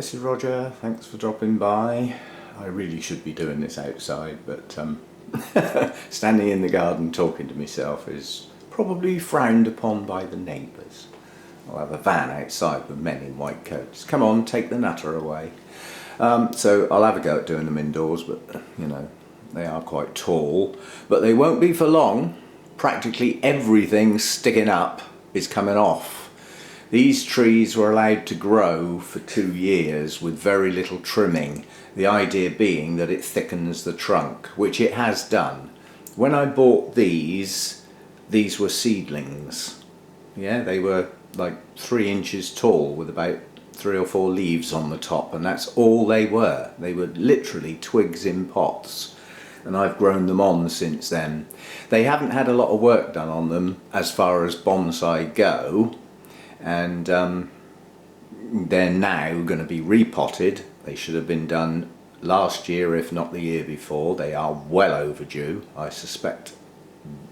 this is Roger, thanks for dropping by. I really should be doing this outside, but standing in the garden talking to myself is probably frowned upon by the neighbours. I'll have a van outside with men in white coats. Come on, take the nutter away. So I'll have a go at doing them indoors, but you know, they are quite tall. But they won't be for long. Practically everything sticking up is coming off. These trees were allowed to grow for 2 years with very little trimming, the idea being that it thickens the trunk, which it has done. When I bought these were seedlings. Yeah, they were like 3 inches tall with about 3 or 4 leaves on the top, and that's all they were. They were literally twigs in pots, and I've grown them on since then. They haven't had a lot of work done on them as far as bonsai go, and they're now going to be repotted. They should have been done last year, if not the year before. They are well overdue. I suspect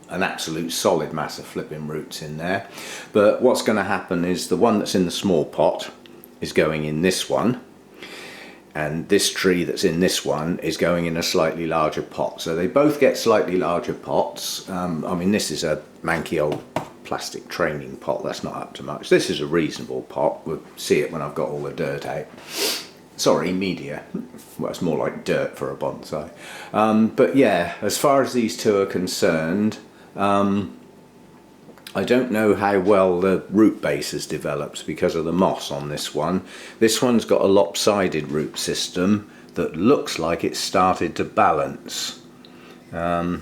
an absolute solid mass of flipping roots in there. But what's going to happen is the one that's in the small pot is going in this one, and this tree that's in this one is going in a slightly larger pot. So they both get slightly larger pots. I mean, this is a manky old plastic training pot, that's not up to much. This is a reasonable pot. We'll see it when I've got all the dirt out. Sorry, media. Well, it's more like dirt for a bonsai. But yeah, as far as these two are concerned, I don't know how well the root base has developed because of the moss on this one. This one's got a lopsided root system that looks like it's started to balance. But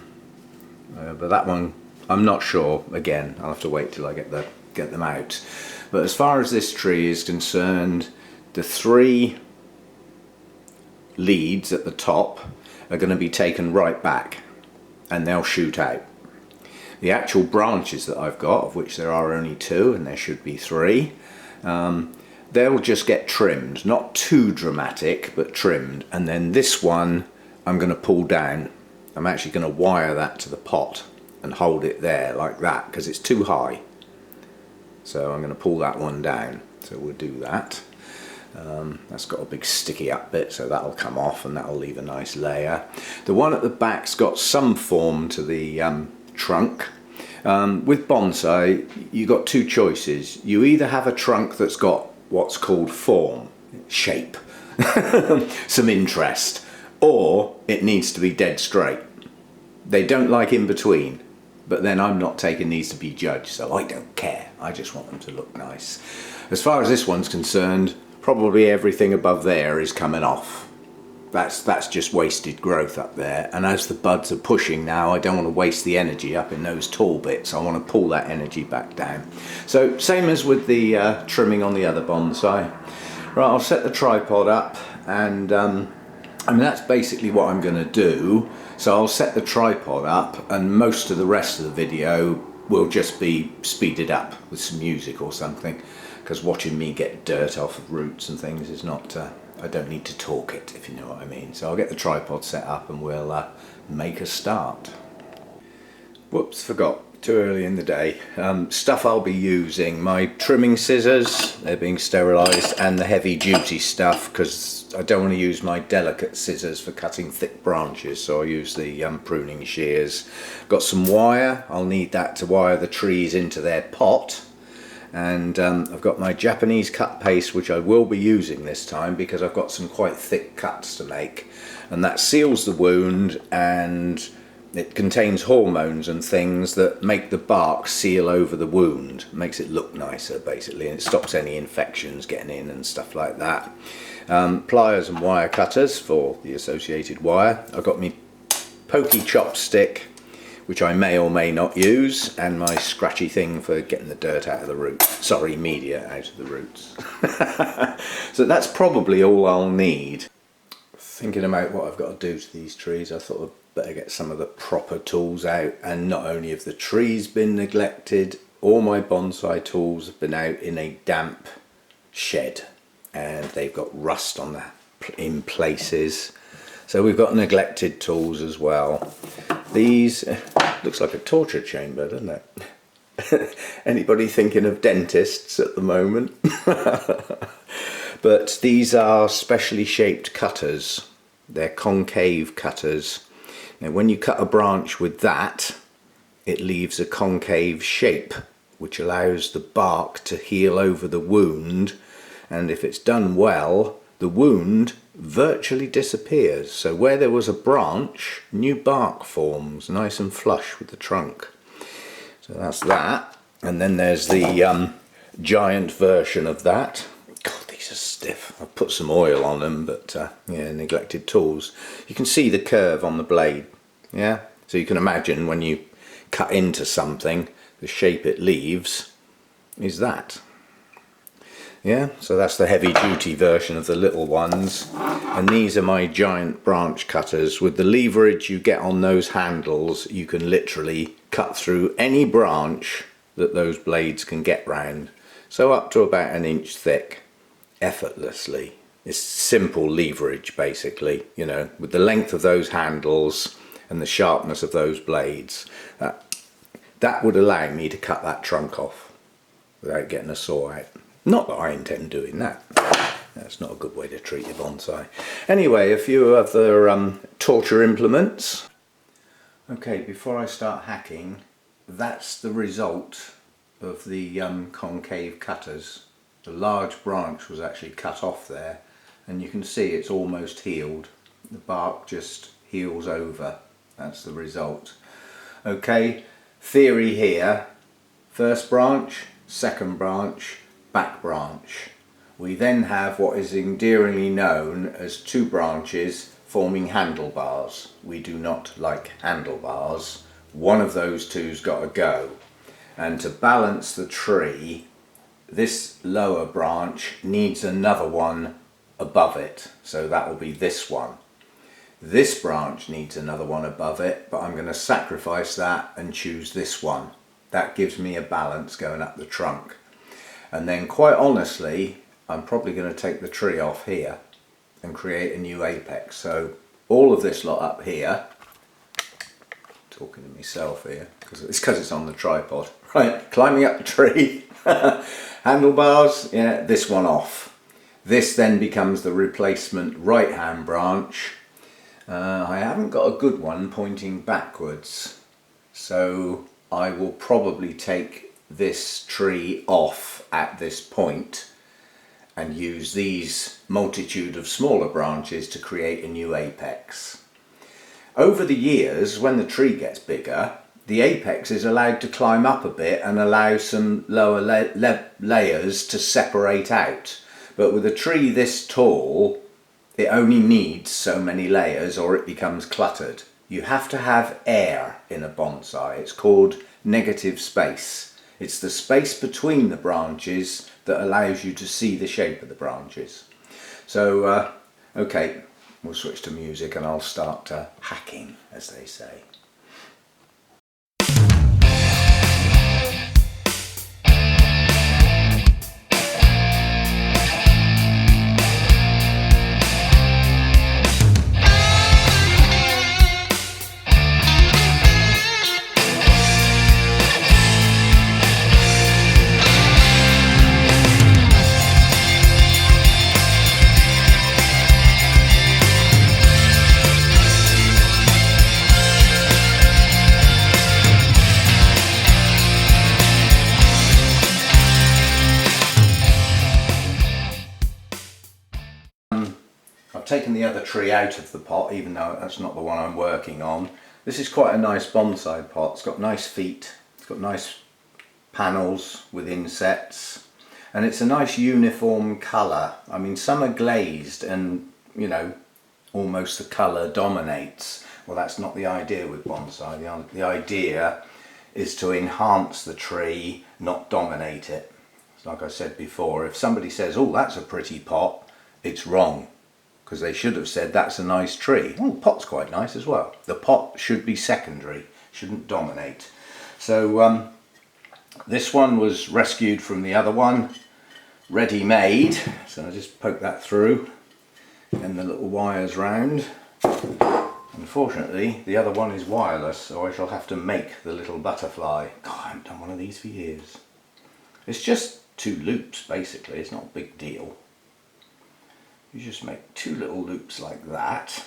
that one, I'm not sure. Again, I'll have to wait till I get them out. But as far as this tree is concerned, the 3 leads at the top are going to be taken right back and they'll shoot out. The actual branches that I've got, of which there are only 2 and there should be 3, they'll just get trimmed. Not too dramatic, but trimmed. And then this one I'm going to pull down. I'm actually going to wire that to the pot and hold it there like that because it's too high. So I'm going to pull that one down. So we'll do that. That's got a big sticky up bit, so that'll come off and that'll leave a nice layer. The one at the back's got some form to the trunk. With bonsai, you've got 2 choices. You either have a trunk that's got what's called form, shape, some interest, or it needs to be dead straight. They don't like in between, but then I'm not taking these to be judged, so I don't care. I just want them to look nice. As far as this one's concerned, probably everything above there is coming off. That's just wasted growth up there, and as the buds are pushing now, I don't want to waste the energy up in those tall bits. I want to pull that energy back down. So same as with the trimming on the other bonsai. Right, I'll set the tripod up, and I mean, that's basically what I'm going to do. So I'll set the tripod up, and most of the rest of the video will just be speeded up with some music or something, because watching me get dirt off of roots and things is not, I don't need to talk it, if you know what I mean. So I'll get the tripod set up and we'll make a start. Whoops, forgot. Too early in the day. Stuff I'll be using: my trimming scissors, they're being sterilised, and the heavy duty stuff, because I don't want to use my delicate scissors for cutting thick branches, so I'll use the pruning shears. Got some wire, I'll need that to wire the trees into their pot. And I've got my Japanese cut paste, which I will be using this time because I've got some quite thick cuts to make, and that seals the wound, and it contains hormones and things that make the bark seal over the wound, makes it look nicer basically, and it stops any infections getting in and stuff like that. Pliers and wire cutters for the associated wire. I've got my pokey chopstick, which I may or may not use, and my scratchy thing for getting the dirt out of the roots. Sorry, media out of the roots. So that's probably all I'll need. Thinking about what I've got to do to these trees, I thought I'd better get some of the proper tools out, and not only have the trees been neglected, all my bonsai tools have been out in a damp shed, and they've got rust on in places. So we've got neglected tools as well. These, looks like a torture chamber, doesn't it? Anybody thinking of dentists at the moment? But these are specially shaped cutters. They're concave cutters. Now when you cut a branch with that, it leaves a concave shape, which allows the bark to heal over the wound, and if it's done well, the wound virtually disappears. So where there was a branch, new bark forms, nice and flush with the trunk. So that's that. And then there's the giant version of that. God, these are stiff. I've put some oil on them, but yeah, neglected tools. You can see the curve on the blade, yeah? So you can imagine when you cut into something, the shape it leaves is that. Yeah, so that's the heavy duty version of the little ones, and these are my giant branch cutters. With the leverage you get on those handles, you can literally cut through any branch that those blades can get round, so up to about 1 inch thick, effortlessly. It's simple leverage basically, you know, with the length of those handles and the sharpness of those blades. That would allow me to cut that trunk off without getting a saw out. Not that I intend doing that. That's not a good way to treat your bonsai. Anyway, a few other torture implements. Okay, before I start hacking, that's the result of the concave cutters. The large branch was actually cut off there, and you can see it's almost healed. The bark just heals over. That's the result. Okay, theory here: first branch, second branch, back branch. We then have what is endearingly known as 2 branches forming handlebars. We do not like handlebars. One of those two's got to go. And to balance the tree, this lower branch needs another one above it. So that will be this one. This branch needs another one above it, but I'm going to sacrifice that and choose this one. That gives me a balance going up the trunk. And then quite honestly, I'm probably going to take the tree off here and create a new apex. So all of this lot up here, talking to myself here, because it's on the tripod, right? Climbing up the tree, handlebars, yeah, this one off. This then becomes the replacement right hand branch. I haven't got a good one pointing backwards, so I will probably take this tree off at this point and use these multitude of smaller branches to create a new apex. Over the years, when the tree gets bigger, the apex is allowed to climb up a bit and allow some lower layers to separate out. But with a tree this tall, it only needs so many layers or it becomes cluttered. You have to have air in a bonsai. It's called negative space. It's the space between the branches that allows you to see the shape of the branches. So, okay, we'll switch to music and I'll start hacking, as they say. I've taken the other tree out of the pot, even though that's not the one I'm working on. This is quite a nice bonsai pot. It's got nice feet, it's got nice panels with insets, and it's a nice uniform colour. I mean, some are glazed and, you know, almost the colour dominates. Well, that's not the idea with bonsai. The idea is to enhance the tree, not dominate it. Like I said before, if somebody says, oh, that's a pretty pot, it's wrong. Because they should have said that's a nice tree. Oh, the pot's quite nice as well. The pot should be secondary, shouldn't dominate. So this one was rescued from the other one, ready-made. So I just poke that through and the little wires round. Unfortunately, the other one is wireless, so I shall have to make the little butterfly. God, I haven't done one of these for years. It's just 2 loops basically, it's not a big deal. you just make 2 little loops like that,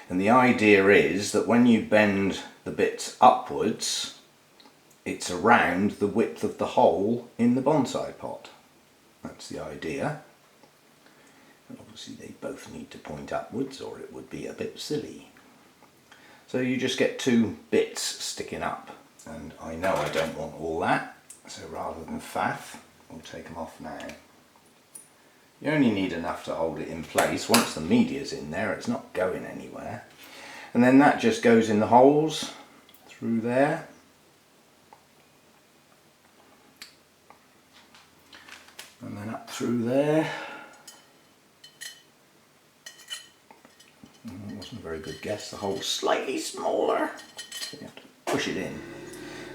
and the idea is that when you bend the bits upwards, it's around the width of the hole in the bonsai pot. That's the idea. And obviously they both need to point upwards or it would be a bit silly. So you just get 2 bits sticking up, and I know I don't want all that, so rather than faff, we'll take them off now. You only need enough to hold it in place. Once the media's in there, it's not going anywhere. And then that just goes in the holes through there. And then up through there. That wasn't a very good guess. The hole's slightly smaller. So you have to push it in.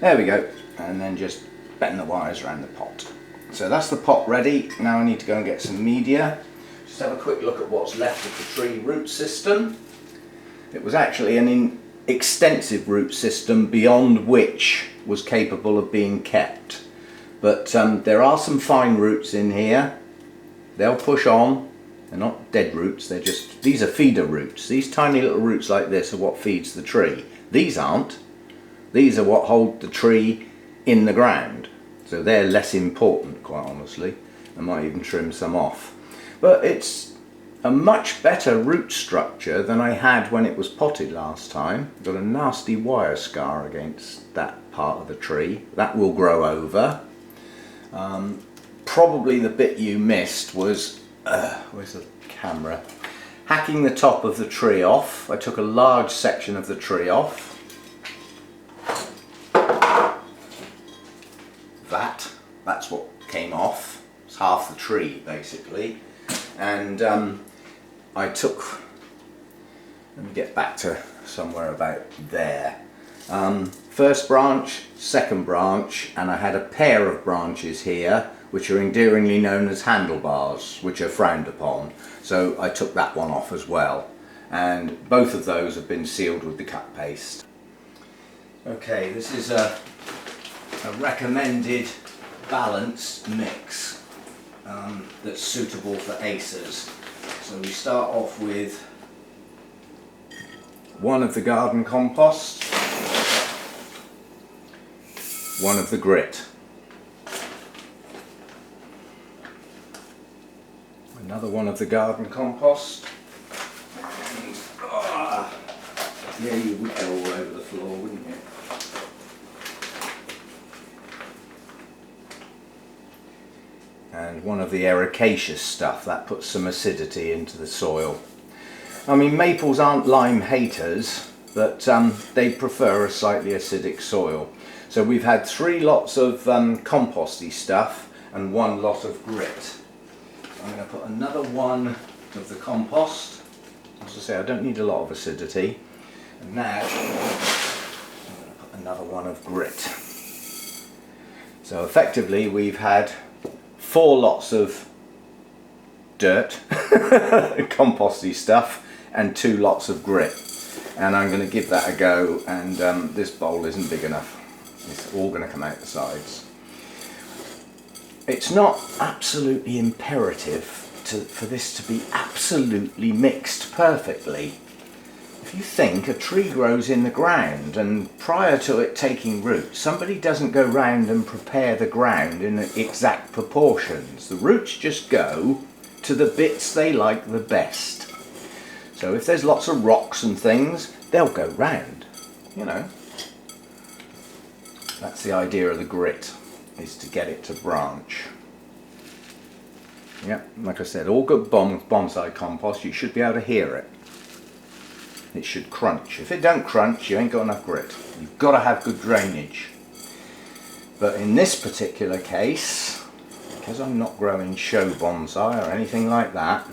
There we go. And then just bend the wires around the pot. So that's the pot ready. Now I need to go and get some media. Just have a quick look at what's left of the tree root system. It was actually an extensive root system beyond which was capable of being kept. But there are some fine roots in here. They'll push on. They're not dead roots, they're just, these are feeder roots. These tiny little roots like this are what feeds the tree. These aren't. These are what hold the tree in the ground. So they're less important, quite honestly. I might even trim some off. But it's a much better root structure than I had when it was potted last time. Got a nasty wire scar against that part of the tree. That will grow over. Probably the bit you missed was, where's the camera? Hacking the top of the tree off. I took a large section of the tree off. That's what came off. It's half the tree basically. And I took, let me get back to somewhere about there. First branch, second branch, and I had a pair of branches here which are endearingly known as handlebars, which are frowned upon. So I took that one off as well. And both of those have been sealed with the cut paste. Okay, this is a recommended balanced mix that's suitable for acers. So we start off with 1 of the garden compost, 1 of the grit, another 1 of the garden compost, and, yeah, you would go all over the floor, wouldn't you? And 1 of the ericaceous stuff, that puts some acidity into the soil. I mean, maples aren't lime haters, but they prefer a slightly acidic soil. So we've had 3 lots of composty stuff and 1 lot of grit. I'm going to put another 1 of the compost. As I say, I don't need a lot of acidity. And now I'm going to put another 1 of grit. So effectively we've had 4 lots of dirt, composty stuff, and 2 lots of grit. And I'm going to give that a go, and this bowl isn't big enough. It's all going to come out the sides. It's not absolutely imperative for this to be absolutely mixed perfectly. If you think a tree grows in the ground, and prior to it taking root, somebody doesn't go round and prepare the ground in exact proportions. The roots just go to the bits they like the best. So if there's lots of rocks and things, they'll go round, you know. That's the idea of the grit, is to get it to branch. Yeah, like I said, all good bonsai compost, you should be able to hear it. It should crunch. If it don't crunch, you ain't got enough grit. You've got to have good drainage. But in this particular case, because I'm not growing show bonsai or anything like that,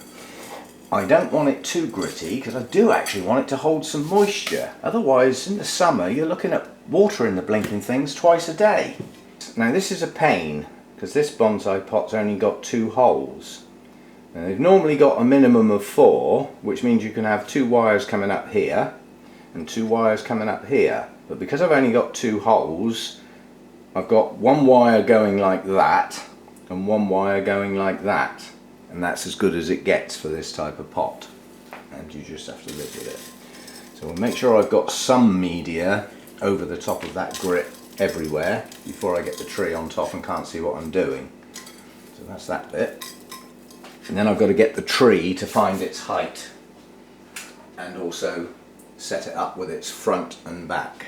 I don't want it too gritty, because I do actually want it to hold some moisture. Otherwise, in the summer, you're looking at watering the blinking things twice a day. Now this is a pain, because this bonsai pot's only got 2 holes. Now, they've normally got a minimum of 4, which means you can have 2 wires coming up here and 2 wires coming up here. But because I've only got 2 holes, I've got 1 wire going like that and 1 wire going like that. and that's as good as it gets for this type of pot, and you just have to live with it. So we'll make sure I've got some media over the top of that grit everywhere before I get the tree on top and can't see what I'm doing. So that's that bit. And then I've got to get the tree to find its height and also set it up with its front and back.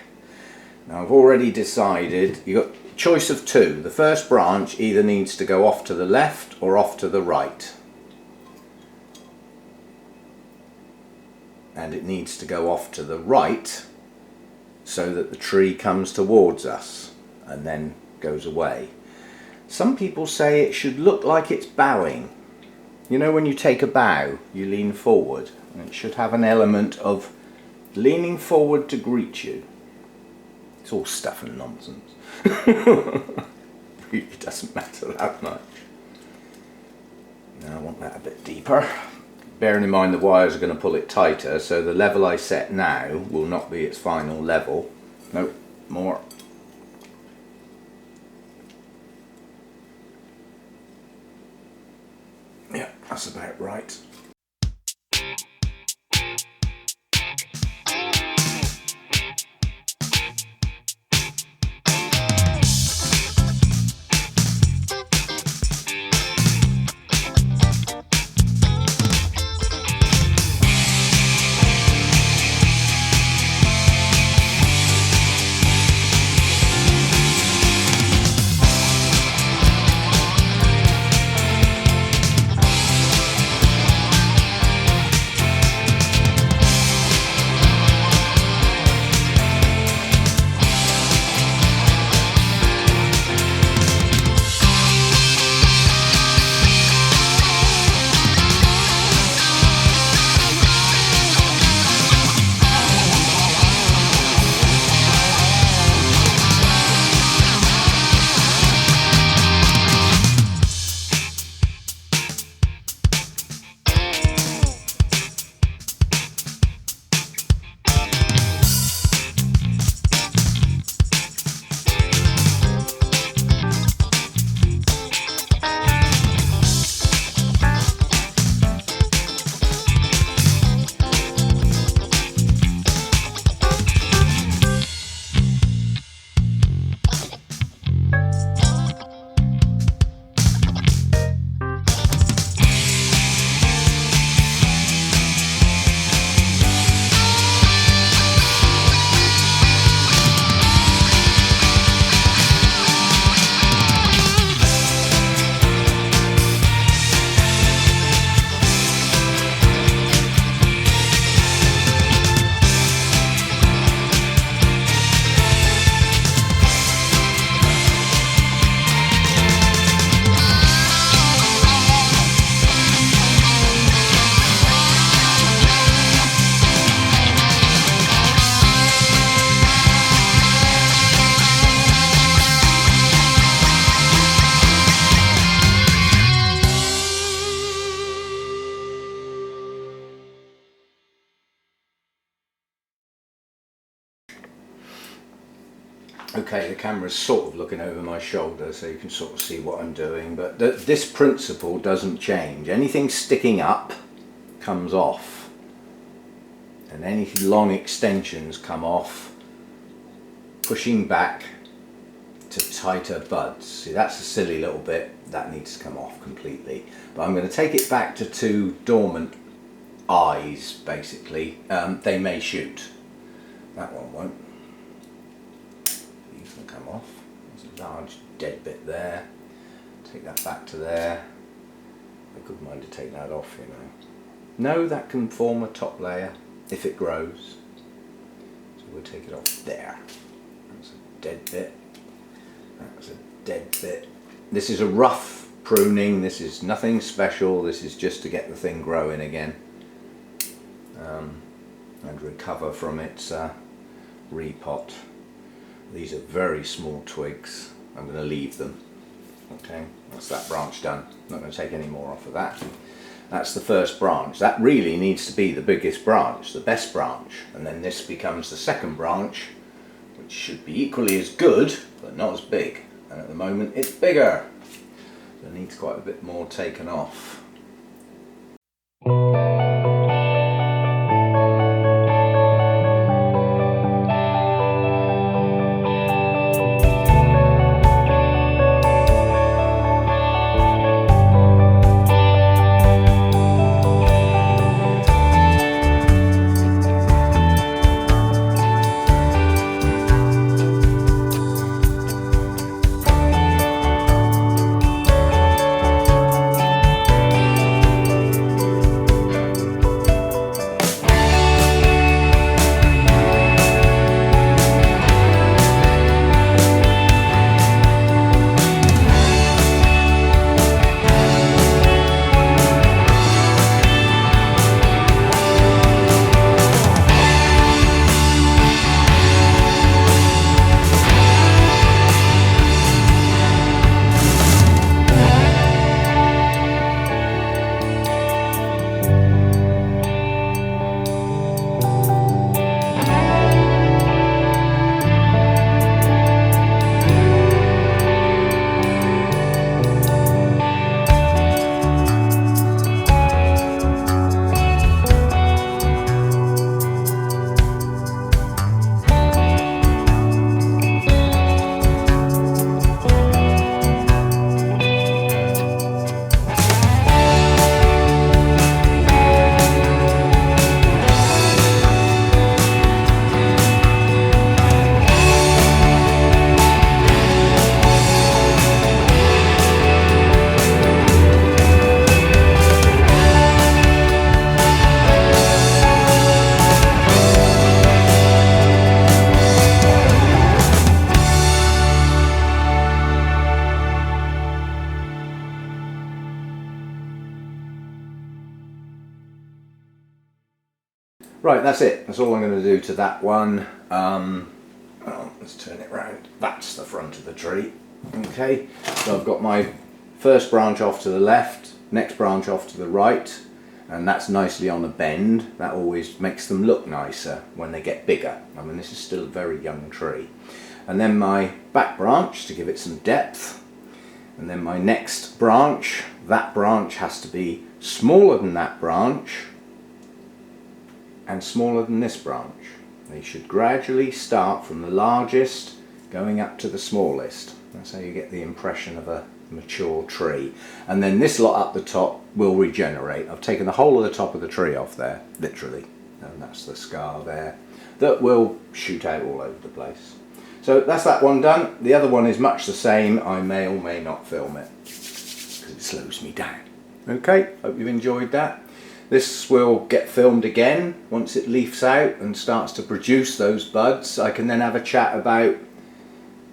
Now I've already decided, you've got a choice of two. The first branch either needs to go off to the left or off to the right. And it needs to go off to the right so that the tree comes towards us and then goes away. Some people say it should look like it's bowing. You know, when you take a bow, you lean forward, and it should have an element of leaning forward to greet you. It's all stuff and nonsense. It doesn't matter that much. Now I want that a bit deeper. Bearing in mind the wires are going to pull it tighter, so the level I set now will not be its final level. Nope, more. Yeah, that's about right. Okay, the camera's sort of looking over my shoulder so you can sort of see what I'm doing, but this principle doesn't change. Anything sticking up comes off, and any long extensions come off, pushing back to tighter buds. See, that's a silly little bit, that needs to come off completely. But I'm going to take it back to two dormant eyes, basically. They may shoot. That one won't. These will come off. There's a large dead bit there. Take that back to there. I could mind to take that off, you know. No, that can form a top layer if it grows. So we'll take it off there. That's a dead bit. That's a dead bit. This is a rough pruning. This is nothing special. This is just to get the thing growing again and recover from its repot. These are very small twigs. I'm going to leave them. Okay, that's that branch done. I'm not going to take any more off of that. That's the first branch. That really needs to be the biggest branch, the best branch, and then this becomes the second branch, which should be equally as good but not as big, and at the moment it's bigger. So it needs quite a bit more taken off. Right, that's it. That's all I'm going to do to that one. Well, let's turn it round. That's the front of the tree. Okay, so I've got my first branch off to the left, next branch off to the right, and that's nicely on a bend. That always makes them look nicer when they get bigger. I mean, this is still a very young tree. And then my back branch to give it some depth. And then my next branch, that branch has to be smaller than that branch and smaller than this branch. They should gradually start from the largest going up to the smallest. That's how you get the impression of a mature tree. And then this lot up the top will regenerate. I've taken the whole of the top of the tree off there, literally, and that's the scar there that will shoot out all over the place. So that's that one done. The other one is much the same. I may or may not film it because it slows me down. Okay, hope you've enjoyed that. This will get filmed again once it leafs out and starts to produce those buds. I can then have a chat about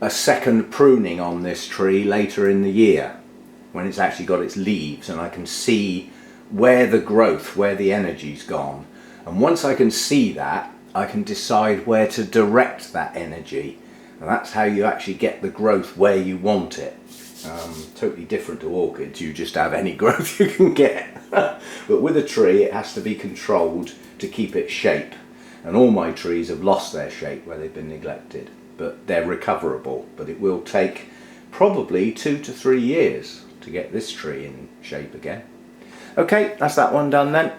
a second pruning on this tree later in the year when it's actually got its leaves, and I can see where the growth, where the energy's gone. And once I can see that, I can decide where to direct that energy. And that's how you actually get the growth where you want it. Totally different to orchids, you just have any growth you can get. But with a tree it has to be controlled to keep its shape. And all my trees have lost their shape where they've been neglected. But they're recoverable. But it will take probably 2 to 3 years to get this tree in shape again. Okay, that's that one done then.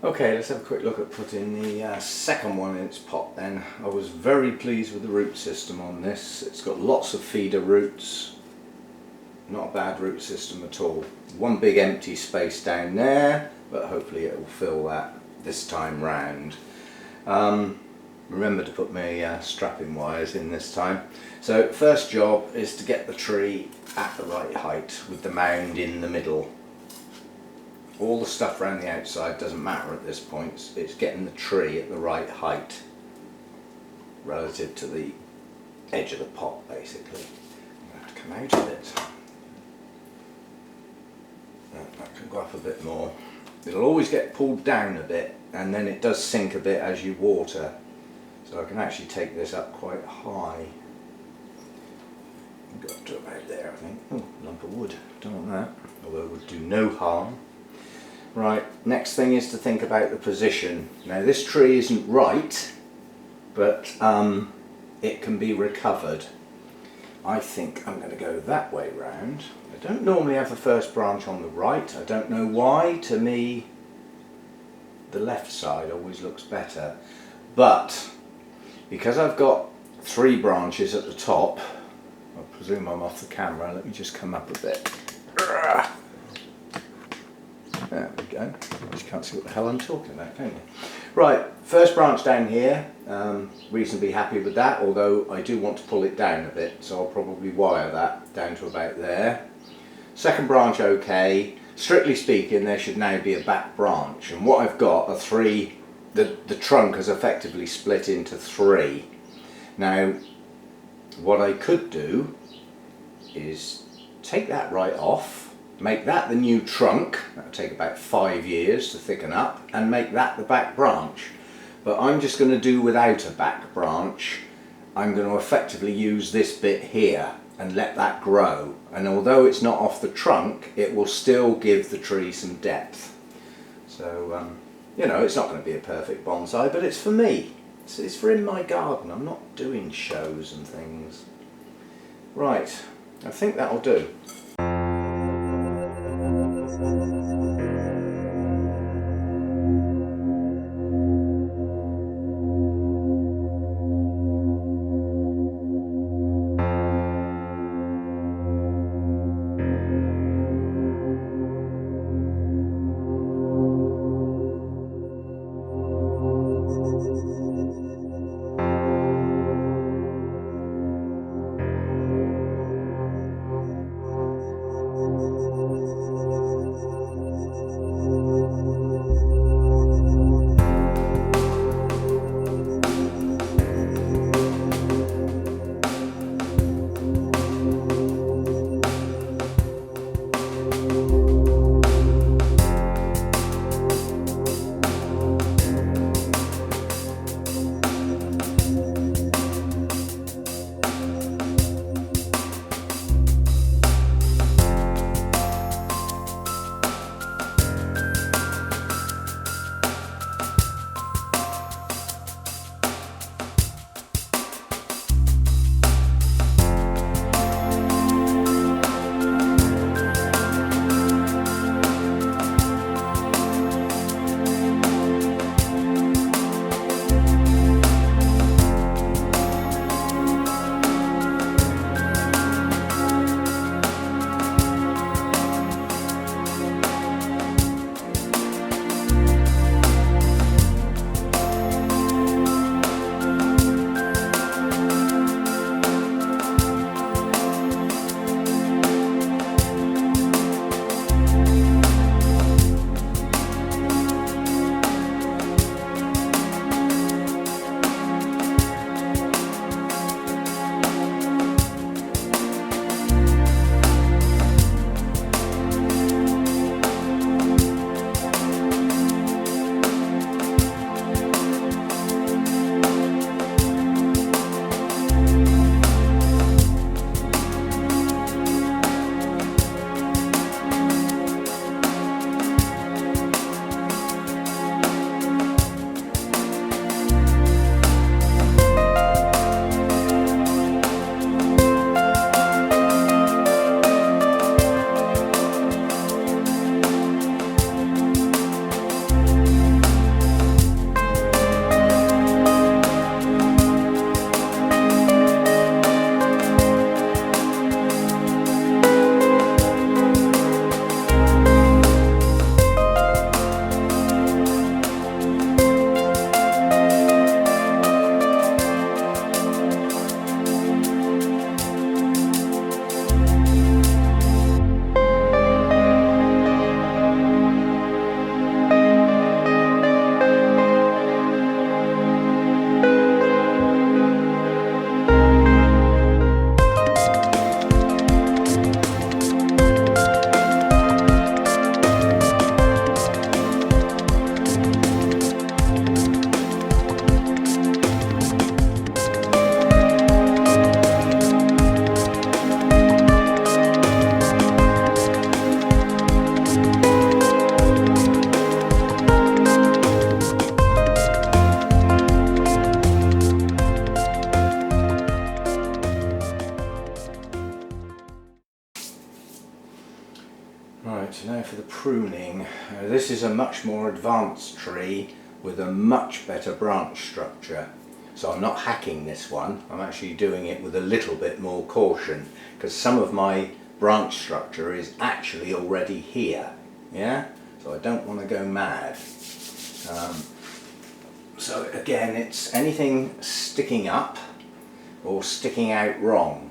Okay, let's have a quick look at putting the second one in its pot then. I was very pleased with the root system on this. It's got lots of feeder roots. Not a bad root system at all. One big empty space down there, but hopefully it will fill that this time round. Remember to put my strapping wires in this time. So first job is to get the tree at the right height with the mound in the middle. All the stuff around the outside doesn't matter at this point. It's getting the tree at the right height relative to the edge of the pot, basically. I'm going to have to come out of it. That can go up a bit more. It'll always get pulled down a bit, and then it does sink a bit as you water. So I can actually take this up quite high. Go up to about there, I think. Oh, lump of wood. Don't want that. Although it would do no harm. Right, next thing is to think about the position. Now this tree isn't right, but it can be recovered. I think I'm going to go that way round. I don't normally have the first branch on the right. I don't know why. To me, the left side always looks better. But because I've got 3 branches at the top, I presume I'm off the camera. Let me just come up a bit. There we go. You just can't see what the hell I'm talking about, can you? Right, first branch down here, reasonably happy with that, although I do want to pull it down a bit, so I'll probably wire that down to about there. Second branch okay. Strictly speaking, there should now be a back branch, and what I've got are 3, the trunk has effectively split into 3. Now, what I could do is take that right off, make that the new trunk. That'll take about 5 years to thicken up, and make that the back branch. But I'm just going to do without a back branch. I'm going to effectively use this bit here and let that grow. And although it's not off the trunk, it will still give the tree some depth. So, you know, it's not going to be a perfect bonsai, but it's for me. It's for in my garden. I'm not doing shows and things. Right, I think that'll do. pruning. This is a much more advanced tree with a much better branch structure. So I'm not hacking this one, I'm actually doing it with a little bit more caution because some of my branch structure is actually already here. Yeah? So I don't want to go mad. So again, it's anything sticking up or sticking out wrong.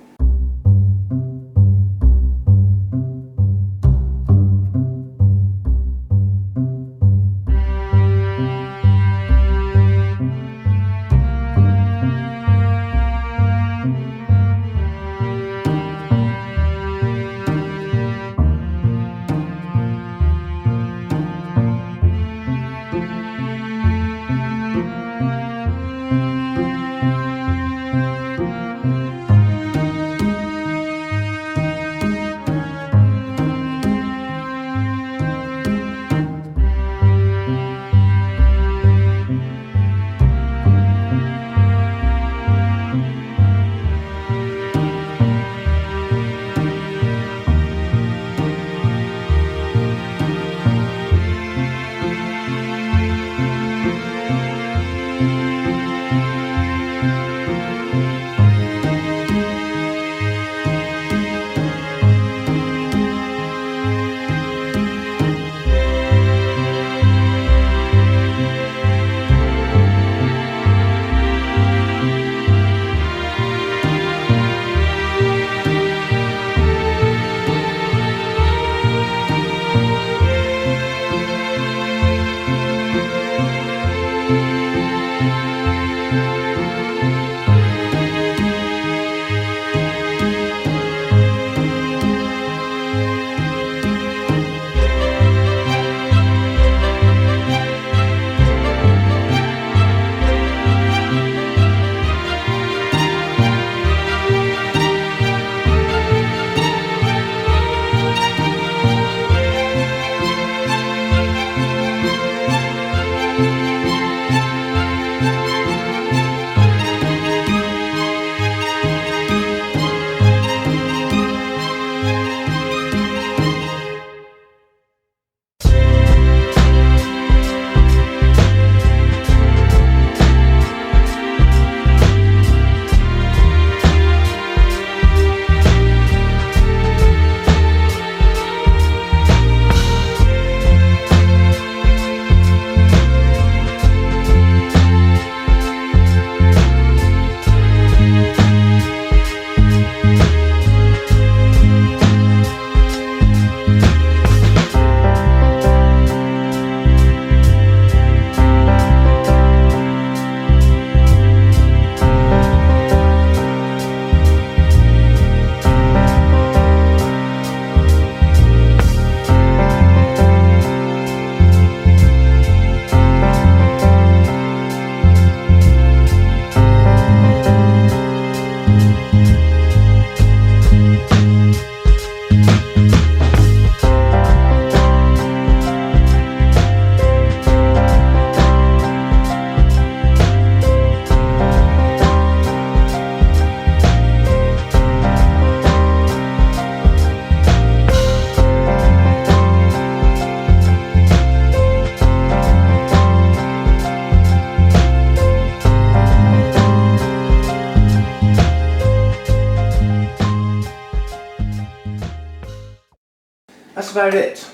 That's about it.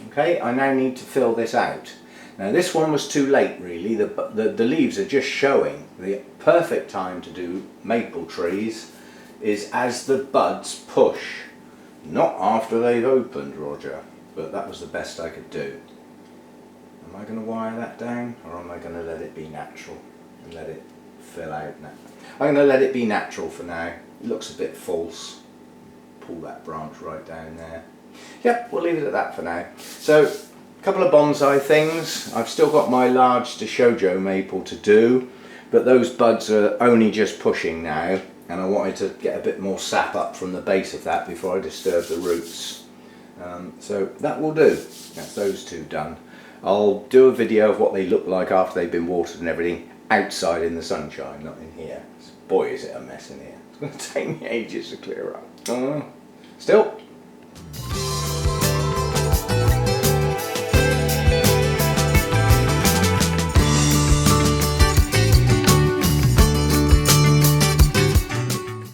Okay, I now need to fill this out. Now this one was too late really, the leaves are just showing. The perfect time to do maple trees is as the buds push, not after they've opened, Roger, but that was the best I could do. Am I going to wire that down or am I going to let it be natural and let it fill out now? I'm going to let it be natural for now. It looks a bit false. Pull that branch right down there. Yep, we'll leave it at that for now. So, a couple of bonsai things. I've still got my large Shoujo maple to do, but those buds are only just pushing now, and I wanted to get a bit more sap up from the base of that before I disturb the roots. So that will do. That's those two done. I'll do a video of what they look like after they've been watered and everything outside in the sunshine, not in here. Boy, is it a mess in here. It's going to take me ages to clear up. Still,